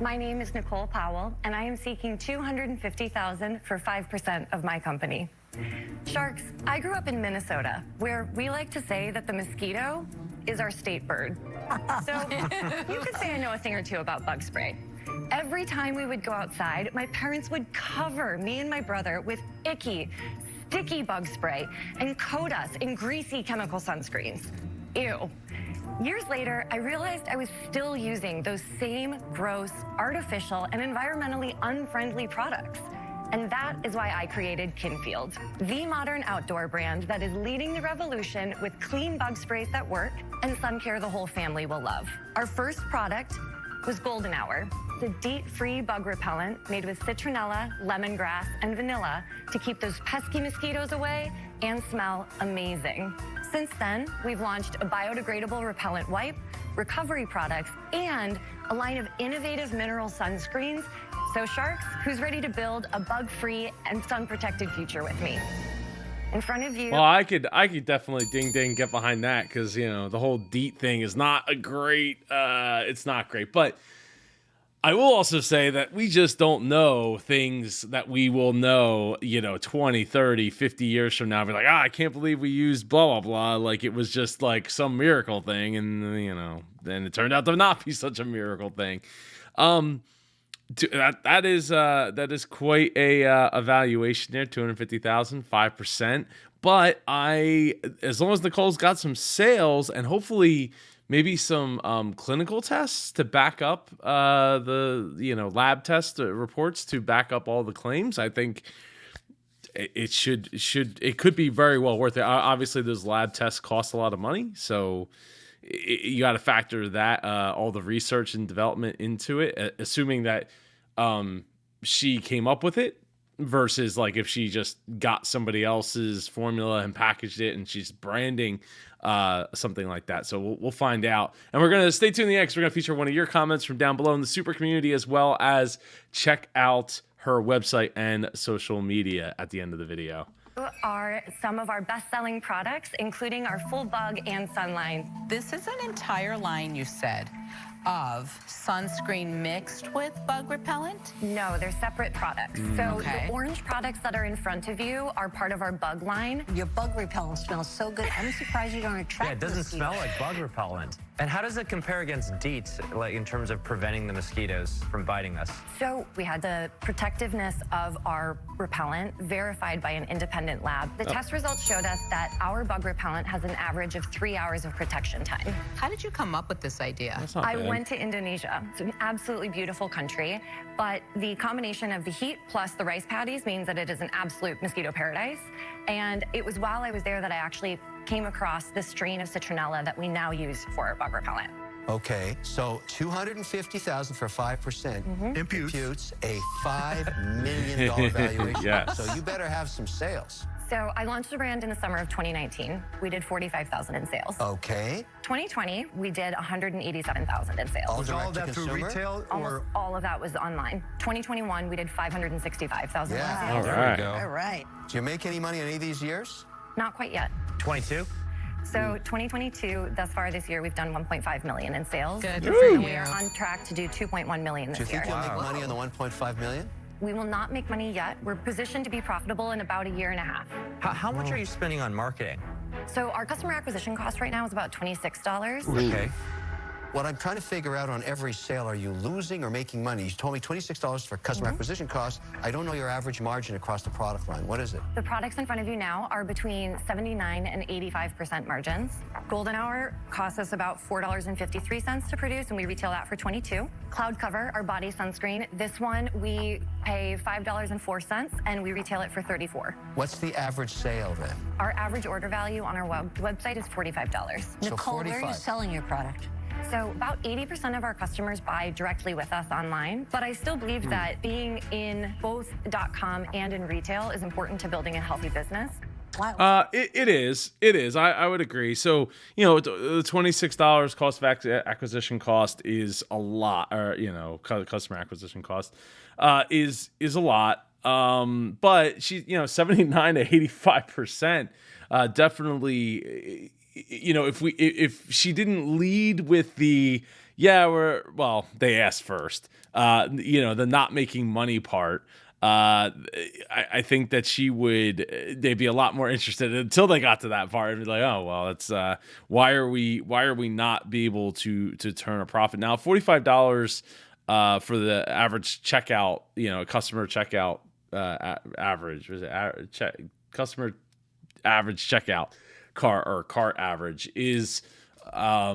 My name is Nicole Powell, and I am seeking $250,000 for 5% of my company. Sharks, I grew up in Minnesota, where we like to say that the mosquito is our state bird. So you could say I know a thing or two about bug spray. Every time we would go outside, my parents would cover me and my brother with icky, sticky bug spray and coat us in greasy chemical sunscreens. Ew. Years later, I realized I was still using those same gross, artificial, and environmentally unfriendly products. And that is why I created Kinfield, the modern outdoor brand that is leading the revolution with clean bug sprays that work and sun care the whole family will love. Our first product was Golden Hour, the DEET-free bug repellent made with citronella, lemongrass, and vanilla to keep those pesky mosquitoes away and smell amazing. Since then, we've launched a biodegradable repellent wipe, recovery products, and a line of innovative mineral sunscreens. So Sharks, who's ready to build a bug-free and sun-protected future with me? In front of you. Well, I could definitely ding get behind that, because the whole DEET thing is not a great. It's not great, but I will also say that we just don't know things that we will know, 20, 30, 50 years from now. Be like, I can't believe we used blah, blah, blah. Like it was just like some miracle thing. And, then it turned out to not be such a miracle thing. That is quite a evaluation there, 250,000, 5%. But as long as Nicole's got some sales and hopefully maybe some clinical tests to back up the lab test reports to back up all the claims, I think it could be very well worth it. Obviously, those lab tests cost a lot of money, so you got to factor that all the research and development into it, assuming that she came up with it versus like if she just got somebody else's formula and packaged it and she's branding something like that. So we'll find out. And we're going to stay tuned next. We're going to feature one of your comments from down below in the super community, as well as check out her website and social media at the end of the video. Are some of our best-selling products, including our full bug and sun line. This is an entire line, you said, of sunscreen mixed with bug repellent? No, they're separate products. So the orange products that are in front of you are part of our bug line. Your bug repellent smells so good. I'm surprised you don't attract. Yeah, it doesn't smell like bug repellent. And how does it compare against DEET, like in terms of preventing the mosquitoes from biting us? So we had the protectiveness of our repellent verified by an independent lab. The test results showed us that our bug repellent has an average of 3 hours of protection time. How did you come up with this idea? I went to Indonesia. It's an absolutely beautiful country, but the combination of the heat plus the rice paddies means that it is an absolute mosquito paradise. And it was while I was there that I actually came across the strain of citronella that we now use for our bug repellent. Okay, so 250,000 for 5% imputes a $5 million valuation. Yes. So you better have some sales. So I launched the brand in the summer of 2019. We did 45,000 in sales. Okay. 2020, we did 187,000 in sales. Was all of that through retail? Almost all of that was online. 2021, we did 565,000 in Yeah. sales. All right. All right. Do you make any money on any of these years? Not quite yet. 22? So 2022, thus far this year, we've done 1.5 million in sales. Good And for we you. are on track to do 2.1 million Do you this year. think you'll make money on the 1.5 million? We will not make money yet. We're positioned to be profitable in about a year and a half. How much are you spending on marketing? So our customer acquisition cost right now is about $26. Okay. What I'm trying to figure out on every sale, are you losing or making money? You told me $26 for customer acquisition cost. I don't know your average margin across the product line. What is it? The products in front of you now are between 79 and 85% margins. Golden Hour costs us about $4.53 to produce, and we retail that for $22. Cloud Cover, our body sunscreen, this one we pay $5.04, and we retail it for $34. What's the average sale then? Our average order value on our website is $45. So Nicole, where are you 45. selling your product? So about 80% of our customers buy directly with us online, but I still believe that being in both .com and in retail is important to building a healthy business. Wow. It is. I would agree. So, the $26 cost of acquisition cost is a lot, or, customer acquisition cost is a lot. But 79 to 85%, definitely, if she didn't lead with the, Yeah, they asked first. The not making money part. I think that they'd be a lot more interested until they got to that part and be like, oh well, it's why are we not be able to turn a profit now? $45 for the average checkout, customer checkout average was it customer average checkout cart average is I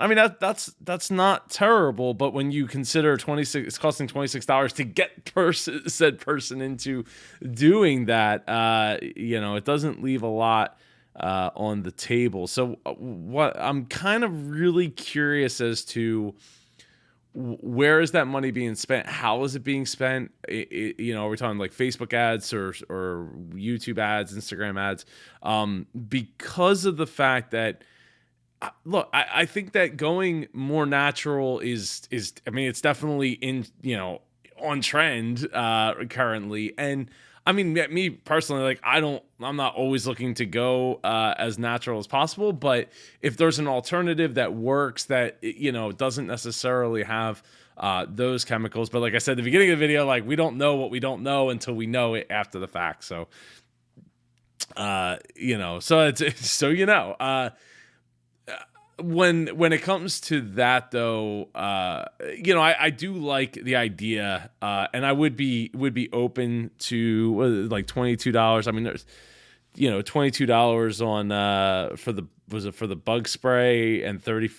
mean that's not terrible, but when you consider it's costing $26 to get said person into doing that, it doesn't leave a lot on the table. So what I'm kind of really curious as to where is that money being spent? How is it being spent? Are we talking like Facebook ads or YouTube ads, Instagram ads? Because of the fact that, look, I think that going more natural is I mean, it's definitely on trend currently. And I mean, me personally, like I'm not always looking to go as natural as possible, but if there's an alternative that works that doesn't necessarily have those chemicals, but like I said at the beginning of the video, like we don't know what we don't know until we know it after the fact. So when it comes to that though, I do like the idea, and I would be open to like $22. I mean, there's $22 on for the bug spray and $34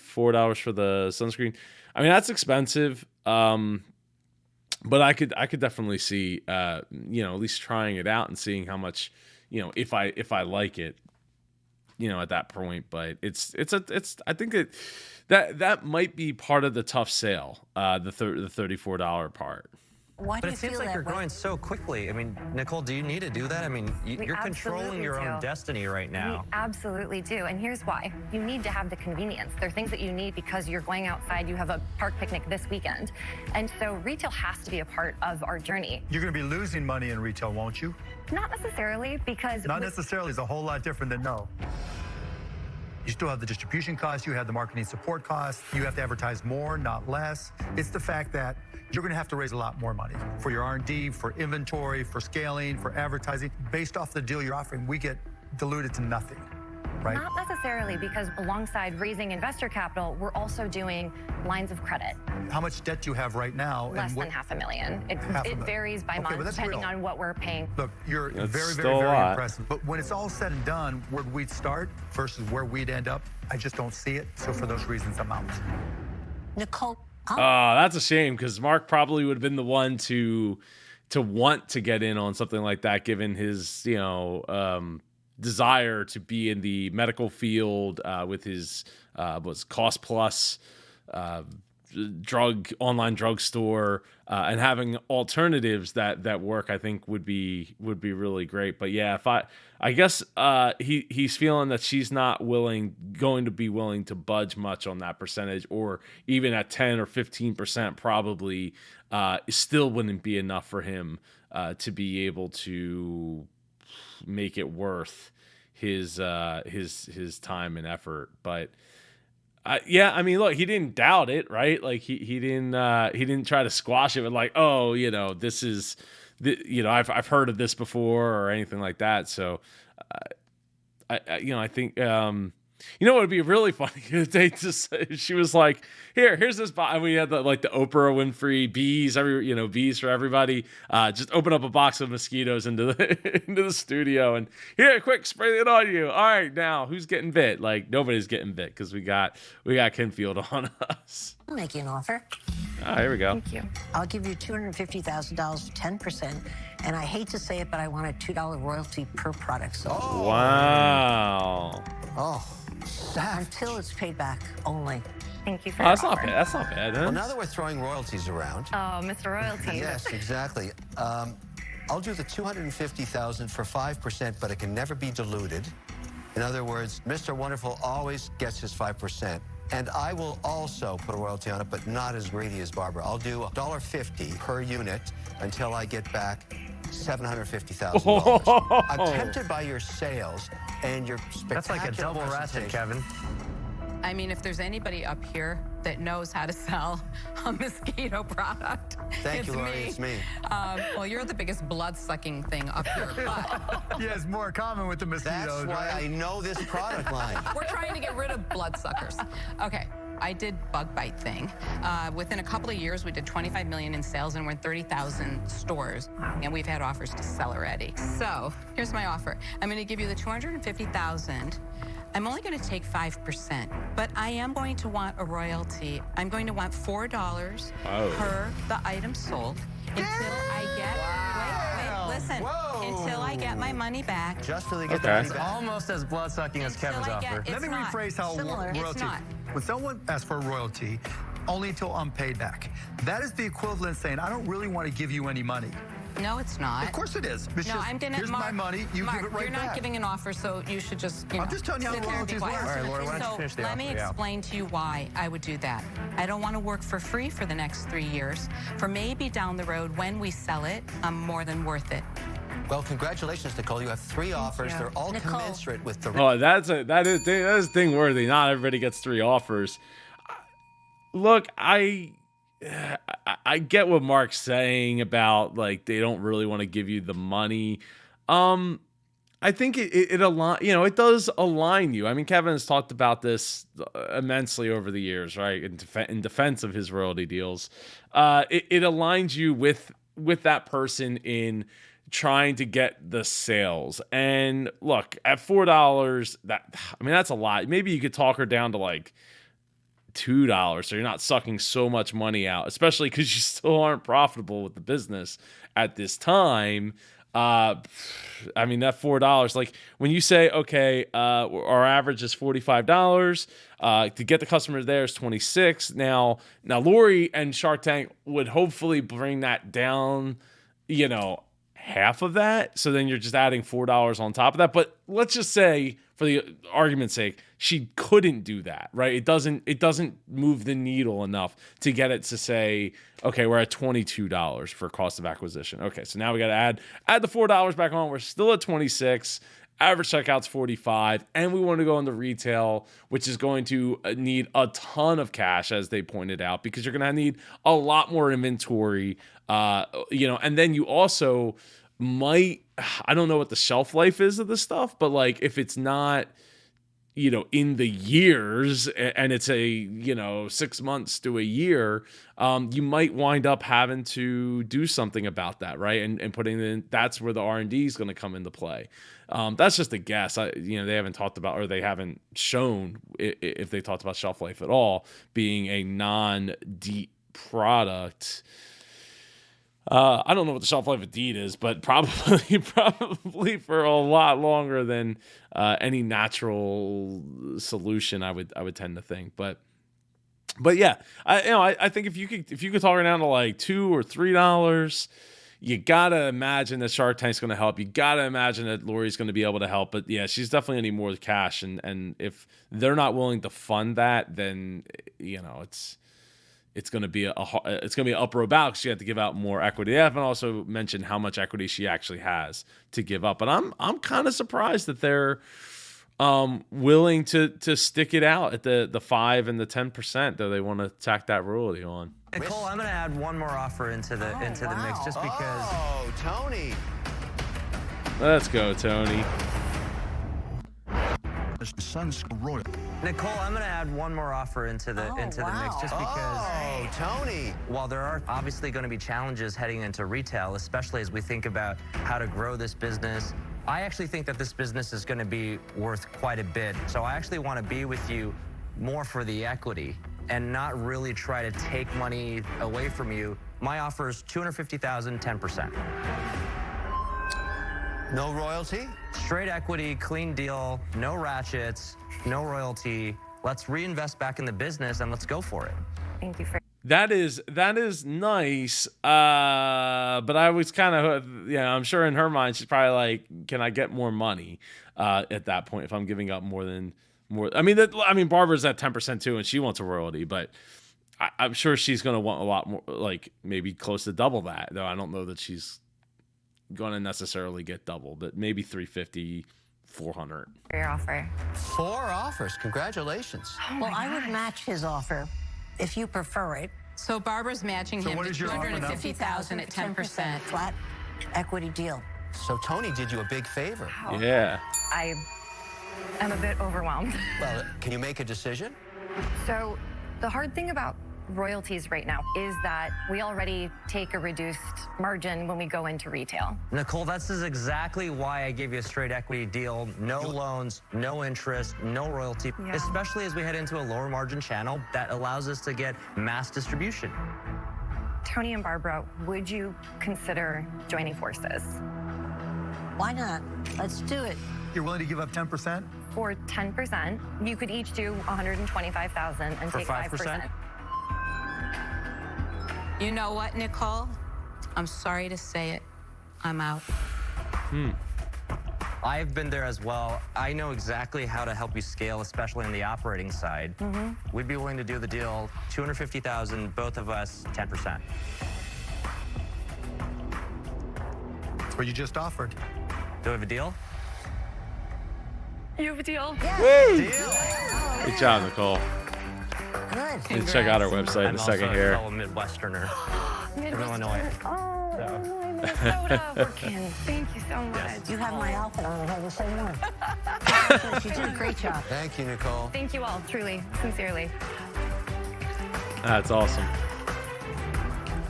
for the sunscreen. I mean, that's expensive. But I could definitely see at least trying it out and seeing how much, if I like it, at that point. But it's I think that might be part of the tough sale, the $34 part. Why do But you it seems feel like that you're way? growing so quickly. I mean, Nicole, do you need to do that? I mean, you're controlling your own destiny right now. We absolutely do. And here's why. You need to have the convenience. There are things that you need because you're going outside. You have a park picnic this weekend. And so retail has to be a part of our journey. You're going to be losing money in retail, won't you? Not necessarily, because... Not necessarily is a whole lot different than no. You still have the distribution costs, you have the marketing support costs, you have to advertise more, not less. It's the fact that you're going to have to raise a lot more money for your R&D, for inventory, for scaling, for advertising. Based off the deal you're offering, we get diluted to nothing, right? Not necessarily, because alongside raising investor capital, we're also doing lines of credit. How much debt do you have right now? Less than $500,000. It varies by month, depending on what we're paying. Look, you're That's very, still very, a very lot. impressive. But when it's all said and done, where we'd start versus where we'd end up, I just don't see it. So for those reasons, I'm out. Nicole, That's a shame, because Mark probably would have been the one to want to get in on something like that, given his desire to be in the medical field with his cost plus online drugstore, and having alternatives that work, I think would be really great. But yeah, I guess he's feeling that she's not going to be willing to budge much on that percentage, or even at 10 or 15%, probably still wouldn't be enough for him to be able to make it worth his time and effort. But yeah, I mean, look, he didn't doubt it, right? Like he didn't try to squash it with like, oh, this is, I've heard of this before or anything like that. So, I think, what would be really funny she was like, here's this box. We had the Oprah Winfrey bees, bees for everybody. Just open up a box of mosquitoes into the studio, and here, quick, spray it on you. All right, now who's getting bit? Like, nobody's getting bit because we got Kinfield on us. I'll make you an offer. Oh, here we go. Thank you. I'll give you $250,000 for 10%. And I hate to say it, but I want a $2 royalty per product sold. Oh. Wow. Oh, Until it's paid back only. Thank you for That's your not offer. bad. That's not bad, huh? well, now that we're throwing royalties around. Oh, Mr. Royalty. Yes, exactly. I'll do the $250,000 for 5%, but it can never be diluted. In other words, Mr. Wonderful always gets his 5%. And I will also put a royalty on it, but not as greedy as Barbara. I'll do $1.50 per unit until I get back $750,000. I'm tempted by your sales and your spectacular That's like a double ratchet, presentation. Kevin. I mean, if there's anybody up here that knows how to sell a mosquito product, Thank it's you, Lori. me. It's me. Well, you're the biggest blood-sucking thing up here, but Yeah, it's more common with the mosquitoes. That's why right? I know this product line. we're trying to get rid of bloodsuckers. Okay. I did bug bite thing. Within a couple of years, we did 25 million in sales, and we're in 30,000 stores. And we've had offers to sell already. So here's my offer. I'm going to give you the 250,000. I'm only going to take 5%, but I am going to want a royalty. I'm going to want $4 per the item sold until I get. Wait, listen. Until I get my money back. Just till they get the Okay. money back. Almost as blood-sucking as Until Kevin's I get- offer. It's Let me not. rephrase how Similar. It's royalty. not. When someone asks for a royalty, only until I'm paid back. That is the equivalent saying, I don't really want to give you any money. No, it's not. Of course it is. It's No, just, I'm gonna. here's Mark, my money. You Mark, give it right you're back. not giving an offer, so you should just. I'm just telling you how sit there and be royalties quiet. work. All right, Laura, why don't you So finish the let offer? me Yeah. explain to you why I would do that. I don't want to work for free for the next 3 years. For maybe down the road when we sell it, I'm more than worth it. Well, congratulations, Nicole. You have 3 offers. you. They're all Nicole. commensurate with the. Oh, that is thing worthy. Not everybody gets 3 offers. Look, I get what Mark's saying about like they don't really want to give you the money. I think it align, it does align you. I mean, Kevin has talked about this immensely over the years, right? In defense of his royalty deals, it aligns you with that person in trying to get the sales. And look, at $4, that's a lot. Maybe you could talk her down to like $2, so you're not sucking so much money out, especially because you still aren't profitable with the business at this time. I mean, that $4, like when you say, okay, our average is $45, to get the customer there is $26. Now Lori and Shark Tank would hopefully bring that down, half of that. So then you're just adding $4 on top of that. But let's just say, for the argument's sake, she couldn't do that, right? It doesn't move the needle enough to get it to say, okay, we're at $22 for cost of acquisition. Okay, so now we got to add the $4 back on. We're still at 26. Average checkout's 45, and we want to go into retail, which is going to need a ton of cash, as they pointed out, because you're going to need a lot more inventory, and then you also might, I don't know what the shelf life is of this stuff, but like if it's not, in the years and it's a, 6 months to a year, you might wind up having to do something about that, right? And putting in, that's where the R&D is going to come into play. That's just a guess. They haven't talked about, or they haven't shown if they talked about shelf life at all, being a non-DEET product. I don't know what the shelf life of DEET is, but probably for a lot longer than any natural solution. I would tend to think, but yeah, I think if you could talk her down to like $2 or $3, you gotta imagine that Shark Tank's going to help. You gotta imagine that Lori's going to be able to help. But yeah, she's definitely going to need more cash, and if they're not willing to fund that, then it's going to be an uphill battle, because she had to give out more equity. I haven't also mentioned how much equity she actually has to give up, but I'm kind of surprised that they're willing to stick it out at the 5 and the 10%, though they want to tack that royalty on. Nicole, I'm going to add one more offer into the mix, just because. Oh, Tony. Let's go, Tony. Nicole, I'm going to add one more offer into the mix, just because. Oh, Tony. While there are obviously going to be challenges heading into retail, especially as we think about how to grow this business, I actually think that this business is going to be worth quite a bit. So I actually want to be with you more for the equity and not really try to take money away from you. My offer is $250,000, 10%. No royalty? Straight equity, clean deal, no ratchets, no royalty. Let's reinvest back in the business and let's go for it. Thank you for That is nice, but I was kind of, I'm sure in her mind she's probably like, can I get more money at that point if I'm giving up more? I mean, Barbara's at 10% too, and she wants a royalty, but I'm sure she's going to want a lot more, like maybe close to double that. Though I don't know that she's going to necessarily get double, but maybe 350, 400. For your offer. 4 offers. Congratulations. Well, I would match his offer if you prefer it. So Barbara's matching him what to is your offer now? 250,000 at 10%. Flat equity deal. So Tony did you a big favor. Yeah. I am a bit overwhelmed. Well, can you make a decision? So the hard thing about royalties right now is that we already take a reduced margin when we go into retail. Nicole, this is exactly why I gave you a straight equity deal. No loans, no interest, no royalty, Yeah. especially as we head into a lower margin channel that allows us to get mass distribution. Tony and Barbara, would you consider joining forces? Why not? Let's do it. You're willing to give up 10%? For 10%, you could each do 125,000 and For take 5%. You know what, Nicole? I'm sorry to say it. I'm out. I've been there as well. I know exactly how to help you scale, especially on the operating side. We'd be willing to do the deal, 250,000, both of us, 10%. That's what you just offered. Do we have a deal? You have a deal? Good job, Nicole. Good. And check out our website in I'm a second also here. a fellow Midwesterner from Illinois. Oh, So. Illinois, Minnesota. We're kin. Thank you so much. You have my outfit on. I have the same one. You did a great job. Thank you, Nicole. Thank you all, truly, sincerely. That's awesome.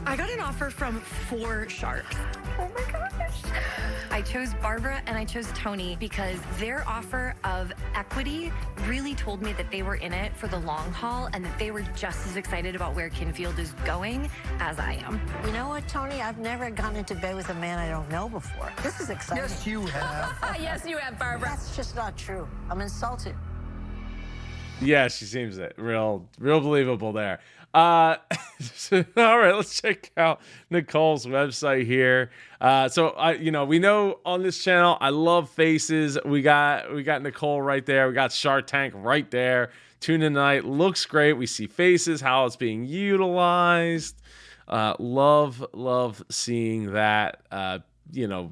I got an offer from 4 sharks. Oh my gosh. I chose Barbara and I chose Tony because their offer of equity really told me that they were in it for the long haul and that they were just as excited about where Kinfield is going as I am. You know what, Tony? I've never gone into bed with a man I don't know before. This is exciting. Yes, you have. Yes, you have, Barbara. That's just not true. I'm insulted. Yeah, she seems it. Real believable there. All right, let's check out Nicole's website here. We know on this channel, I love faces. We got Nicole right there. We got Shark Tank right there. Tune in tonight. Looks great. We see faces, how it's being utilized. Love seeing that.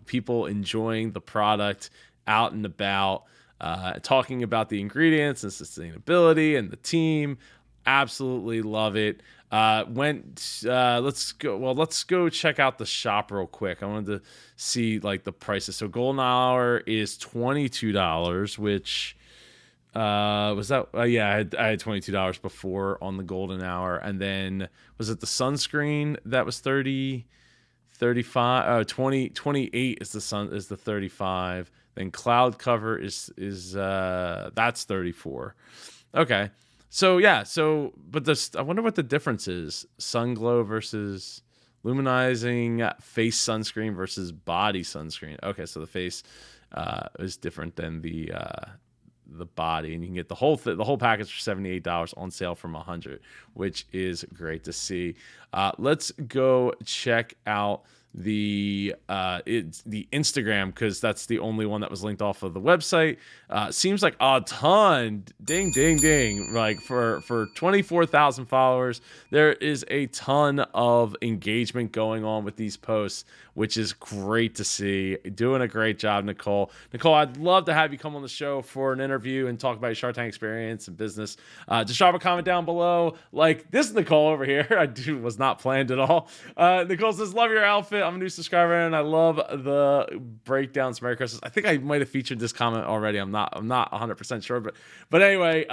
People enjoying the product out and about. Talking about the ingredients and sustainability and the team. Absolutely love it. Let's go check out the shop real quick. I wanted to see like the prices. So golden hour is $22, which was that I had $22 before on the golden hour. And then was it the sunscreen that was 30, 35, 20, 28 is the 35. Then cloud cover is that's 34. Okay. But I wonder what the difference is. Sun glow versus luminizing face sunscreen versus body sunscreen. Okay, so the face is different than the body, and you can get the whole package for $78 on sale from $100, which is great to see. Let's go check out the Instagram, because that's the only one that was linked off of the website. Seems like a ton, ding like for 24,000 followers, there is a ton of engagement going on with these posts, which is great to see. Doing a great job, Nicole. I'd love to have you come on the show for an interview and talk about your Shark Tank experience and business. Just drop a comment down below. Like this Nicole over here, was not planned at all. Nicole says, love your outfit. I'm a new subscriber and I love the breakdowns. Merry Christmas. I think I might have featured this comment already. I'm not 100% sure, but anyway,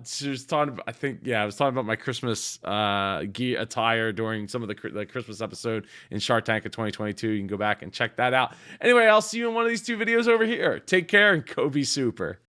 she was talking about, I was talking about my Christmas gear attire during some of the Christmas episode in Shark Tank of 2022. You can go back and check that out. Anyway, I'll see you in one of these 2 videos over here. Take care and go be super.